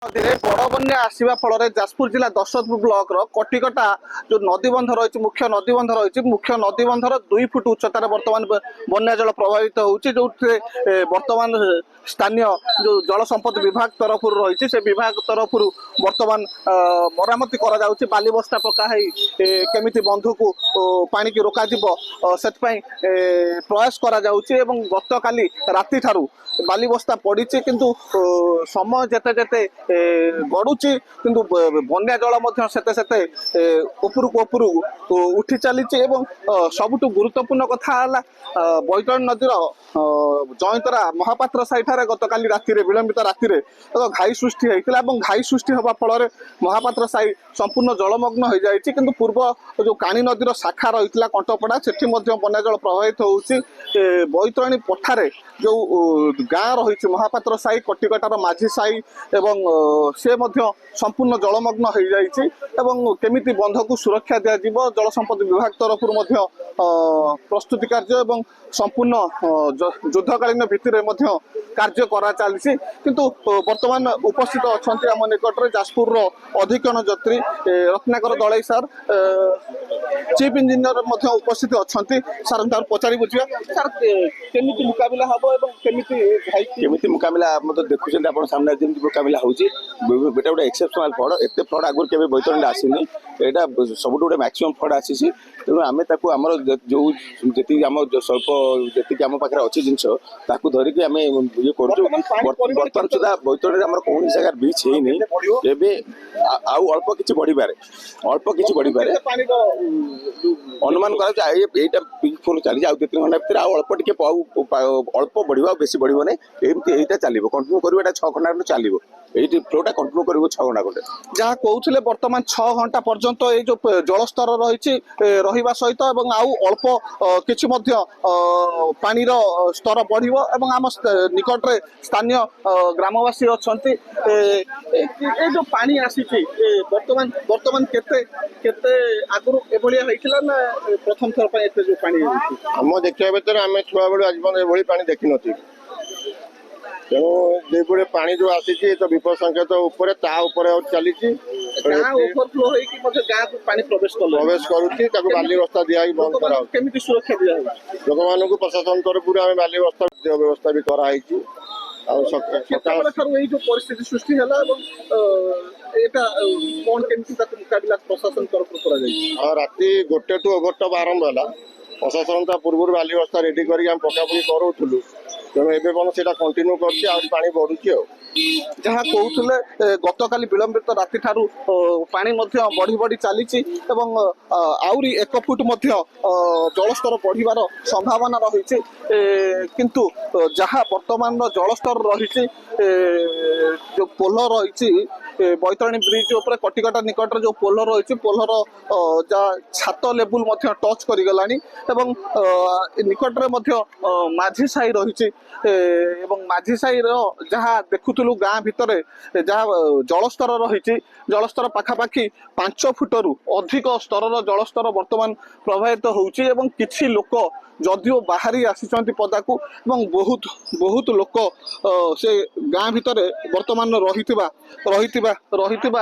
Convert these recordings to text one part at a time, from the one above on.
नदी बड़ बन्या आसवा फल जाजपुर जिला दशरथपुर ब्लॉक कटिकटा जो नदीबंध रही मुख्य नदीबंध रही मुख्य नदीबंधर 2 फुट उच्चतार बर्तमान बन्या जल प्रभावित होउछि जो बर्तमान स्थानीय जो जल संपद विभाग तरफ रही से विभाग तरफ बर्तमान मरामती करा जाउछि बाली बस्ता पका केमिति बंधु को पानी की रोका जिवो सेतपई प्रयास करा जाउछि एवं गतकाली राति ठारू बाली बस्ता पड़ी किंतु समय जेते जेते गड़ुची किंतु बन्या जल सेते सेते उपरकू उपरकू उठी चली सबुठ गुरुत्वपूर्ण कथा बैतरणी नदीर जयंतरा महापात्र साइठारे गतकाली राति विलंबित राति घाई सृष्टि होता घाई सृष्टि हवा फल महापात्र साई संपूर्ण जलमग्न हो जाए किंतु पूर्व जो काणी नदीर शाखा रही कंटपड़ा से बन्या जल प्रभावित होउछि बैतरणी पठारे जो गाँ रही महापात्र साई कटिकटार माझी साई एवं से संपूर्ण जलमग्न हो जाइए केमिति बंध को सुरक्षा दिज्व जल संपद विभाग तरफ प्रस्तुति कार्य एवं संपूर्ण युद्धकालीन भित्तिरे कार्य करा चली किंतु वर्तमान उपस्थित अच्छा आम निकट में जाजपुर अधीक्षण जत्री Ratnakar Dalai sir chief engineer उपस्थित अच्छा सर पचारि बुझा सर केमिति मुकाबिला हम केमिति मुकाबिला देखुं आप सामने जमी मुकाबिला होता गोटे एक्सेप्शनल फ्लड एत फ्लड आगुरी के बैतरणी आसनी यहाँ सब गोटे मैक्सीम फ्लड आसी तेणु आम आमर जो जी आम स्वल्प जी आम पाखे अच्छी जिनस धरिकी आम ये बर्तमान सुधा बैतरणी आम कौन जगह बीच है आउ अल्प किसी बढ़िपारे अनुमान करा फोन चली 2-3 घंटा भर अल्प टे अल्प बढ़ा बेसी बढ़ो ना एमती चलो कंटिन्यू कर 6 घंटा चलो ये फ्लोटा कंटिन्यू कर 6 घंटा खंडे जहाँ कहते बर्तमान 6 घंटा पर्यंत ये जो जलस्तर रही रहा सहित आउ अल्प किछि पानी स्तर बढ़ो एवं आम निकट में स्थानीय ग्रामवासी अच्छा जो पानी आसी बर्तमान बर्तमान केते केते आगुरु एभलिया होइथिला ना प्रथम थर पर एते जो पानी हम देखिया भीतर आम छुआ बेलू आज एभली पानी देखी नी तेणु जो पानी जो आसी तो विपद संकेत उपर चली ओवरफ्लो गाँ को पानी प्रवेश करुच्ची बाली बस्ता दिया बंद करा केमिति सुरक्षा दिया लोक मान प्रशासन तरफ आम बाली बस्ता व्यवस्था भी कराई जो परिस्थिति सृष्टि है मुकाबिला प्रशासन तरफ राति 1 टू ओभरटप आरंभ है प्रशासन पूर्व बाली बस्ता रेडी कर पकापकी करूँ तेणु एवं से कंटिन्यू कर पानी बढ़ुची जहाँ कहते गतकाली विलंबित राति ठारू पानी बढ़ी बढ़ी चली आउरी 1 फुट जलस्तर बढ़िबार संभावना रही किंतु जहाँ वर्तमान जलस्तर रही जो पोल रही बैतरणी ब्रिज उपर कटिकटा निकट जो पोल रही पोलर छात लेवल टच करगलानी निकट में माझी साई रही माझी साई जहाँ देखुलु गाँ भितर जहाँ जलस्तर रही जलस्तर पखापाखि 5 फुटरू अधिक स्तर जलस्तर वर्तमान प्रभावित होउछि किछि लोक जदिओ बाहरी आसी पदा को बहुत बहुत लोक से गाँ भितर वर्तमान रही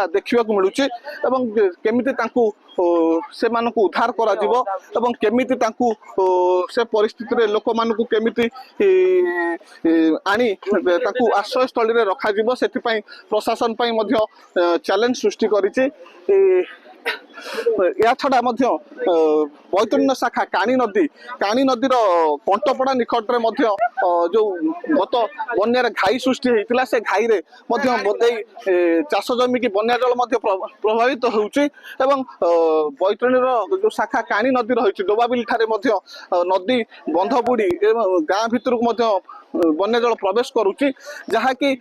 देखा मिलूँ केमिति तांकु से मानकु उद्धार करा जिवो एवं केमिति तांकु से परिस्थिति लोक मानकु केमिति आनी तांकु आश्रय स्थली रे रखा जिवो सेति प्रशासन चैलेंज सृष्टि करिछि या छड़ा बैतरणी शाखा काणी नदीर कंटपड़ा निकट में जो गत बन्यार घाई सृष्टि होता से घाई रे बोधे चाष जमी की बन्या जल प्रभावित होउछि बैतरणी जो शाखा काणी नदी रही डोबाबिल ठारे नदी बंध बुड़ी गाँ भितर बन्या जल प्रवेश करुच्ची जहाँकि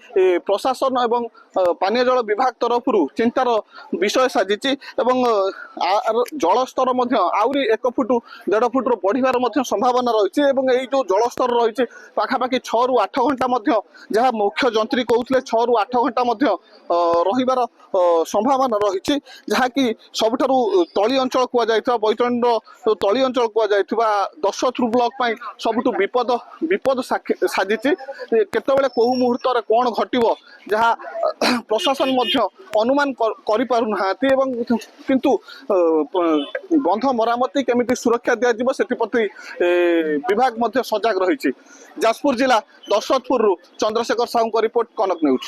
प्रशासन एवं पानीय जल विभाग तरफ चिंतार विषय साजिची जलस्तर आउरी 1 फुट 1.5 फुट बढ़िबार संभावना रही जो जलस्तर रही पाखापाखि 6 ରୁ 8 घंटा जहाँ मुख्य जंत्री कहते 6 ରୁ 8 घंटा रहिबार संभावना रही जहाँकि सबुठारु तली अंचल कहुई बैतरणी तली अंचल कहुई दशरथपुर ब्लॉक सबुठु विपद ସାଜିଛି। କେତେବେଳେ କୋଉ ମୁହୂର୍ତ୍ତରେ କ'ଣ ଘଟିବ ଯାହା ପ୍ରଶାସନ ମଧ୍ୟ ଅନୁମାନ କରିପାରୁନାହାନ୍ତି ଏବଂ କିନ୍ତୁ ବନ୍ଧ ମରାମତି କେମିତି ସୁରକ୍ଷା ଦିଆଯିବ ସେଥିପ୍ରତି ବିଭାଗ ମଧ୍ୟ ସଜାଗ ରହିଛି। ଯାଜପୁର ଜିଲ୍ଲା ଦଶରଥପୁରରୁ ଚନ୍ଦ୍ରଶେଖର ସାହୁଙ୍କ ରିପୋର୍ଟ, କନକ ନ୍ୟୁଜ୍।